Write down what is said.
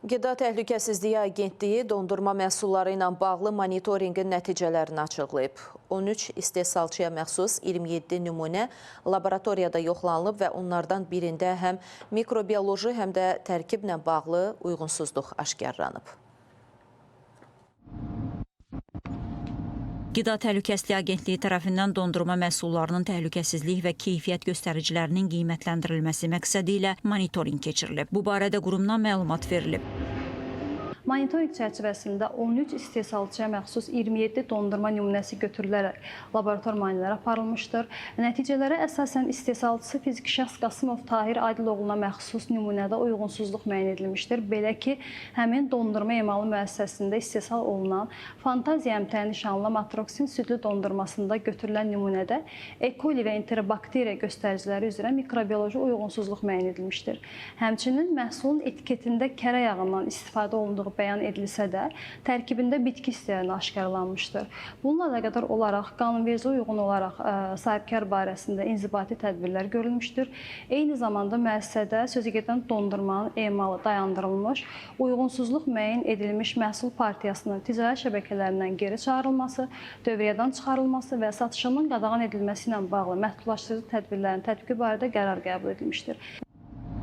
Qida Təhlükəsizliyi Agentliyi dondurma məhsulları ilə bağlı monitorinqin nəticələrini açıqlayıb. 13 istehsalçıya məxsus 27 nümunə laboratoriyada yoxlanılıb və onlardan birində həm mikrobioloji, həm də tərkiblə bağlı uyğunsuzluq aşkarlanıb. Qida Təhlükəsizliyi Agentliyi tərəfindən dondurma məhsullarının təhlükəsizlik və keyfiyyət göstəricilərinin qiymətləndirilməsi məqsədi ilə monitorinq keçirilib. Bu barədə qurumdan məlumat verilib. Monitorinq çərçivəsində 13 istehsalçıya məxsus 27 dondurma nümunəsi götürülərək laborator müayinələr aparılmışdır. Nəticələrə əsasən istehsalçısı fiziki şəxs Qasımov Tahir Adiloğluna məxsus nümunədə uyğunsuzluq müəyyən edilmişdir. Belə ki, həmin dondurma emalı müəssisəsində istehsal olunan Fantaziya əmtəyi nişanlı matroksin südlü dondurmasında götürülən nümunədə E. coli və enterobakteriya göstəriciləri üzrə mikrobioloji uyğunsuzluq müəyyən edilmişdir. Həmçinin məhsulun etiketində kərə yağından istifadə olunduğu bəyan edilsə də, tərkibində bitki istəyəni aşkarlanmışdır. Bununla əlaqədar olaraq qanunvericiliyə uyğun olaraq sahibkar barəsində inzibati tədbirlər görülmüşdür. Eyni zamanda müəssisədə sözügedən dondurmanın emalı dayandırılmış, uyğunsuzluq müəyyən edilmiş məhsul partiyasının ticari şəbəkələrindən geri çağırılması, dövriyyədən çıxarılması və satışının qadağan edilməsi ilə bağlı məhdudlaşdırıcı tədbirlərin tətbiqi barədə qərar qəbul edilmişdir.